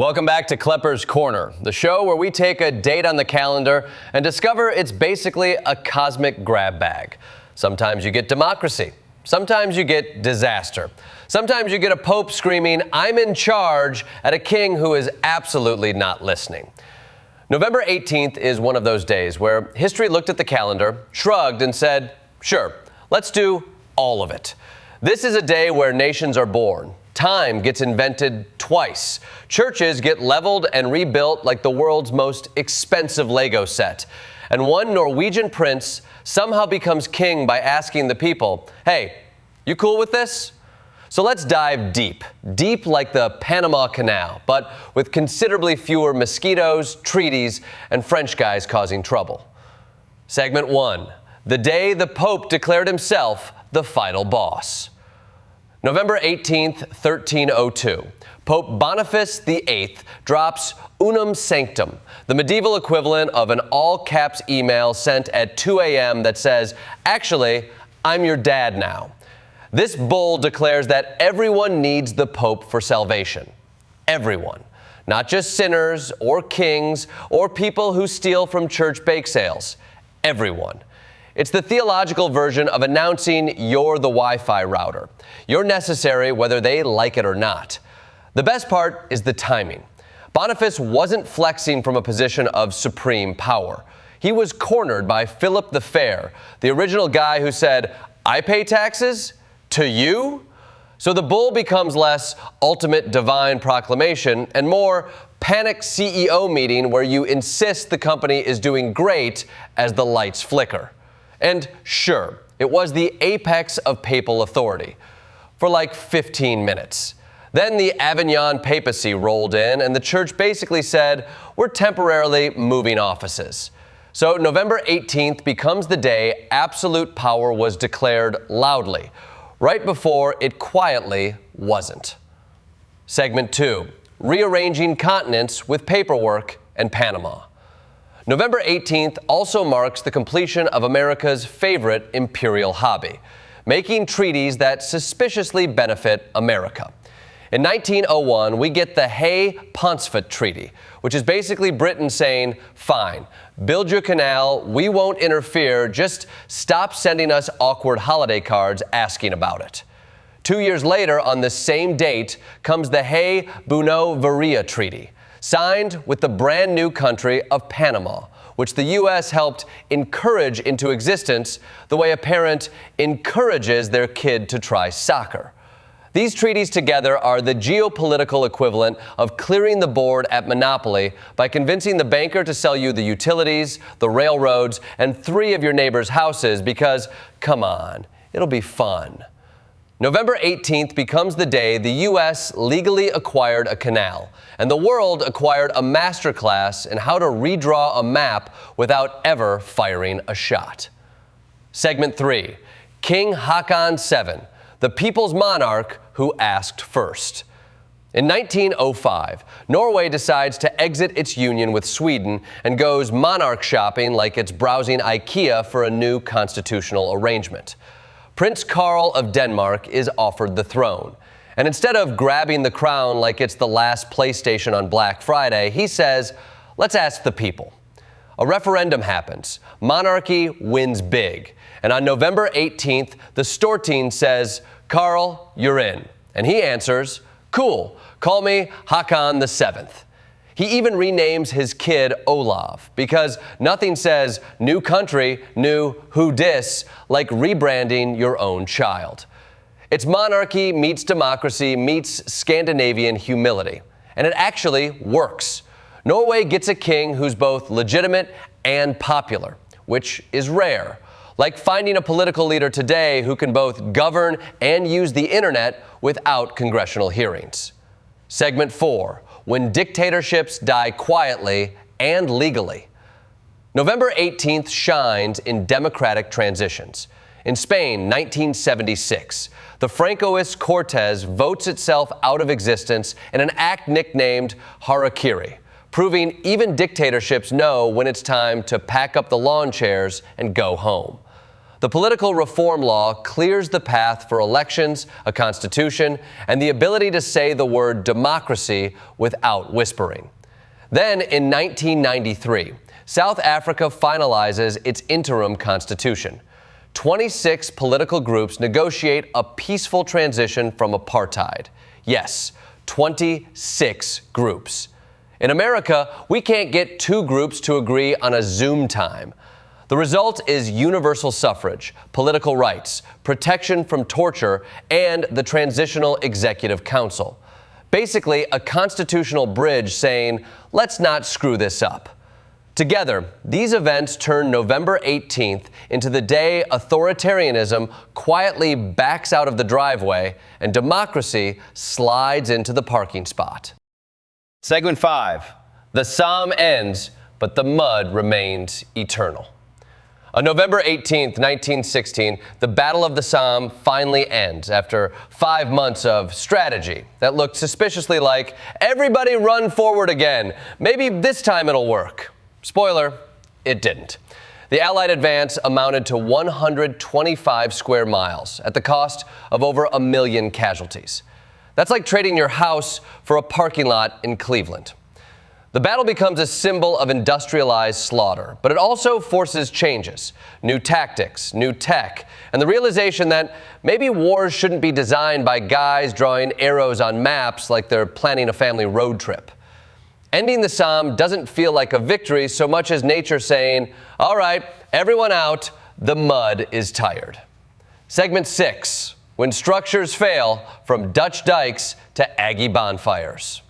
Welcome back to Kleppers Corner, the show where we take a date on the calendar and discover it's basically a cosmic grab bag. Sometimes you get democracy. Sometimes you get disaster. Sometimes you get a pope screaming, "I'm in charge," at a king who is absolutely not listening. November 18th is one of those days where history looked at the calendar, shrugged, and said, sure, let's do all of it. This is a day where nations are born. Time gets invented twice. Churches get leveled and rebuilt like the world's most expensive Lego set. And one Norwegian prince somehow becomes king by asking the people, hey, you cool with this? So let's dive deep, deep like the Panama Canal, but with considerably fewer mosquitoes, treaties, and French guys causing trouble. Segment 1, the day the Pope declared himself the final boss. November 18th, 1302, Pope Boniface VIII drops Unum Sanctum, the medieval equivalent of an all-caps email sent at 2 a.m. that says, actually, I'm your dad now. This bull declares that everyone needs the Pope for salvation. Everyone. Not just sinners or kings or people who steal from church bake sales. Everyone. It's the theological version of announcing you're the Wi-Fi router. You're necessary whether they like it or not. The best part is the timing. Boniface wasn't flexing from a position of supreme power. He was cornered by Philip the Fair, the original guy who said, I pay taxes? To you? So the bull becomes less ultimate divine proclamation and more panic CEO meeting where you insist the company is doing great as the lights flicker. And sure, it was the apex of papal authority for like 15 minutes. Then the Avignon papacy rolled in and the church basically said, we're temporarily moving offices. So November 18th becomes the day absolute power was declared loudly, right before it quietly wasn't. Segment 2, rearranging continents with paperwork and Panama. November 18th also marks the completion of America's favorite imperial hobby, making treaties that suspiciously benefit America. In 1901, we get the Hay-Pauncefote Treaty, which is basically Britain saying, fine, build your canal, we won't interfere, just stop sending us awkward holiday cards asking about it. 2 years later, on the same date, comes the Hay-Buenos-Varia Treaty, signed with the brand new country of Panama, which the U.S. helped encourage into existence the way a parent encourages their kid to try soccer. These treaties together are the geopolitical equivalent of clearing the board at Monopoly by convincing the banker to sell you the utilities, the railroads, and 3 of your neighbors' houses because, come on, it'll be fun. November 18th becomes the day the U.S. legally acquired a canal, and the world acquired a masterclass in how to redraw a map without ever firing a shot. Segment 3, King Haakon VII, the people's monarch who asked first. In 1905, Norway decides to exit its union with Sweden and goes monarch shopping like it's browsing IKEA for a new constitutional arrangement. Prince Carl of Denmark is offered the throne. And instead of grabbing the crown like it's the last PlayStation on Black Friday, he says, let's ask the people. A referendum happens. Monarchy wins big. And on November 18th, the Storting says, Carl, you're in. And he answers, cool, call me Haakon VII. He even renames his kid Olav because nothing says new country, new who dis like rebranding your own child. It's monarchy meets democracy meets Scandinavian humility. And it actually works. Norway gets a king who's both legitimate and popular, which is rare. Like finding a political leader today who can both govern and use the internet without congressional hearings. Segment 4, when dictatorships die quietly and legally. November 18th shines in democratic transitions. In Spain, 1976, the Francoist Cortes votes itself out of existence in an act nicknamed Harakiri, proving even dictatorships know when it's time to pack up the lawn chairs and go home. The political reform law clears the path for elections, a constitution, and the ability to say the word democracy without whispering. Then, in 1993, South Africa finalizes its interim constitution. 26 political groups negotiate a peaceful transition from apartheid. Yes, 26 groups. In America, we can't get two groups to agree on a Zoom time. The result is universal suffrage, political rights, protection from torture, and the Transitional Executive Council. Basically, a constitutional bridge saying, let's not screw this up. Together, these events turn November 18th into the day authoritarianism quietly backs out of the driveway and democracy slides into the parking spot. Segment 5. The psalm ends, but the mud remains eternal. On November 18th, 1916, the Battle of the Somme finally ends after 5 months of strategy that looked suspiciously like, everybody run forward again. Maybe this time it'll work. Spoiler, it didn't. The Allied advance amounted to 125 square miles at the cost of over 1 million casualties. That's like trading your house for a parking lot in Cleveland. The battle becomes a symbol of industrialized slaughter, but it also forces changes, new tactics, new tech, and the realization that maybe wars shouldn't be designed by guys drawing arrows on maps like they're planning a family road trip. Ending the Somme doesn't feel like a victory so much as nature saying, all right, everyone out, the mud is tired. Segment 6, when structures fail, from Dutch dikes to Aggie bonfires.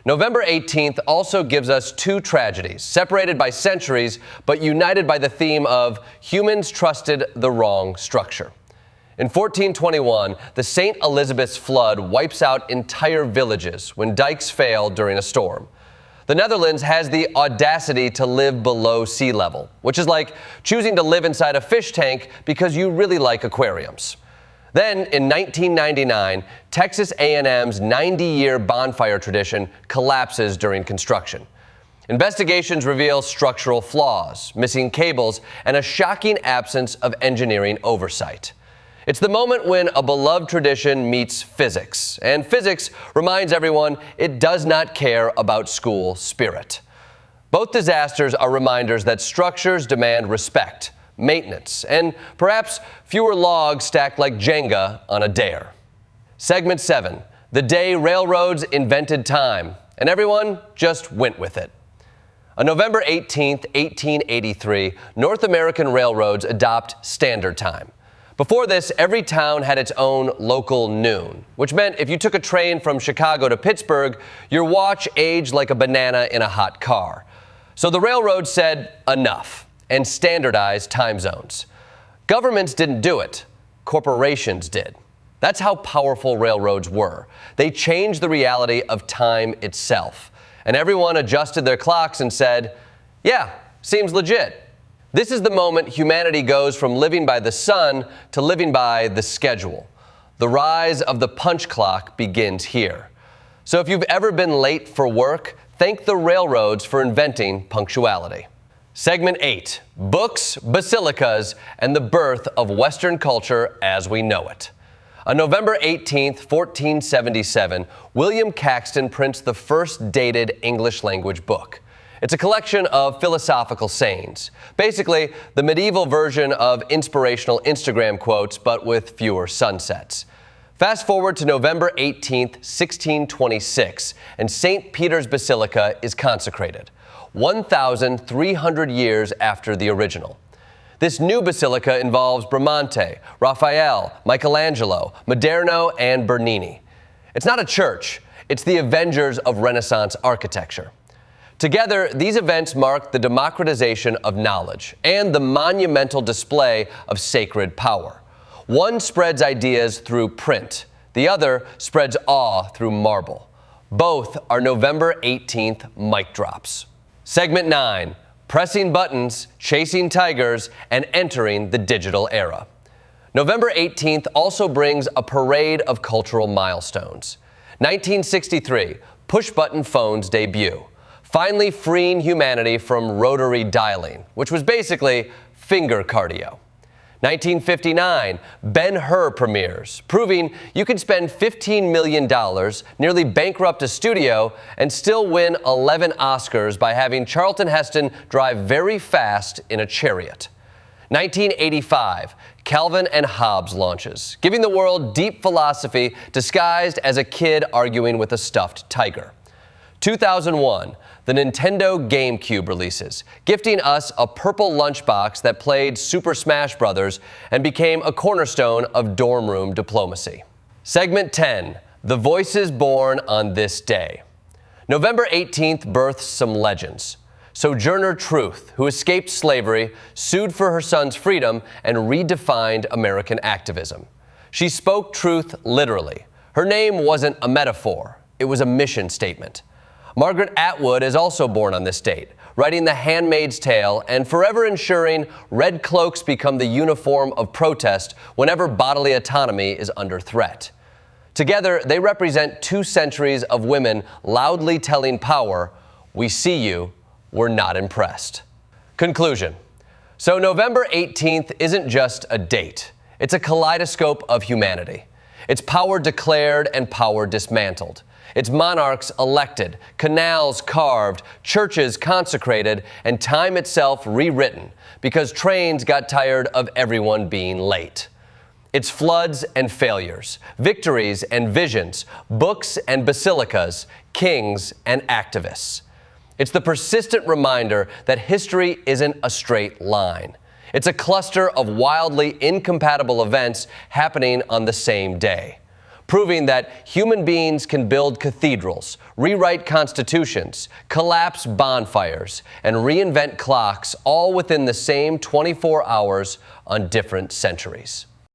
November 18th also gives us two tragedies, separated by centuries, but united by the theme of humans trusted the wrong structure. In 1421, the St. Elizabeth's flood wipes out entire villages when dikes fail during a storm. The Netherlands has the audacity to live below sea level, which is like choosing to live inside a fish tank because you really like aquariums. Then, in 1999, Texas A&M's 90-year bonfire tradition collapses during construction. Investigations reveal structural flaws, missing cables, and a shocking absence of engineering oversight. It's the moment when a beloved tradition meets physics, and physics reminds everyone it does not care about school spirit. Both disasters are reminders that structures demand respect, maintenance, and perhaps fewer logs stacked like Jenga on a dare. Segment 7, the day railroads invented time, and everyone just went with it. On November 18th, 1883, North American railroads adopt standard time. Before this, every town had its own local noon, which meant if you took a train from Chicago to Pittsburgh, your watch aged like a banana in a hot car. So the railroad said enough and standardized time zones. Governments didn't do it, corporations did. That's how powerful railroads were. They changed the reality of time itself. And everyone adjusted their clocks and said, yeah, seems legit. This is the moment humanity goes from living by the sun to living by the schedule. The rise of the punch clock begins here. So if you've ever been late for work, thank the railroads for inventing punctuality. Segment 8, books, basilicas, and the birth of Western culture as we know it. On November 18th, 1477, William Caxton prints the first dated English language book. It's a collection of philosophical sayings, basically the medieval version of inspirational Instagram quotes, but with fewer sunsets. Fast forward to November 18th, 1626, and St. Peter's Basilica is consecrated, 1,300 years after the original. This new basilica involves Bramante, Raphael, Michelangelo, Maderno, and Bernini. It's not a church, it's the Avengers of Renaissance architecture. Together, these events mark the democratization of knowledge and the monumental display of sacred power. One spreads ideas through print, the other spreads awe through marble. Both are November 18th mic drops. Segment 9, pressing buttons, chasing tigers, and entering the digital era. November 18th also brings a parade of cultural milestones. 1963, push-button phones debut, finally freeing humanity from rotary dialing, which was basically finger cardio. 1959, Ben-Hur premieres, proving you can spend $15 million, nearly bankrupt a studio, and still win 11 Oscars by having Charlton Heston drive very fast in a chariot. 1985, Calvin and Hobbes launches, giving the world deep philosophy disguised as a kid arguing with a stuffed tiger. 2001, the Nintendo GameCube releases, gifting us a purple lunchbox that played Super Smash Bros. And became a cornerstone of dorm room diplomacy. Segment 10, The Voices Born on This Day. November 18th births some legends. Sojourner Truth, who escaped slavery, sued for her son's freedom, and redefined American activism. She spoke truth literally. Her name wasn't a metaphor, it was a mission statement. Margaret Atwood is also born on this date, writing The Handmaid's Tale and forever ensuring red cloaks become the uniform of protest whenever bodily autonomy is under threat. Together, they represent 2 centuries of women loudly telling power, "We see you, we're not impressed." Conclusion. So November 18th isn't just a date. It's a kaleidoscope of humanity. It's power declared and power dismantled. It's monarchs elected, canals carved, churches consecrated, and time itself rewritten because trains got tired of everyone being late. It's floods and failures, victories and visions, books and basilicas, kings and activists. It's the persistent reminder that history isn't a straight line. It's a cluster of wildly incompatible events happening on the same day, proving that human beings can build cathedrals, rewrite constitutions, collapse bonfires, and reinvent clocks all within the same 24 hours on different centuries.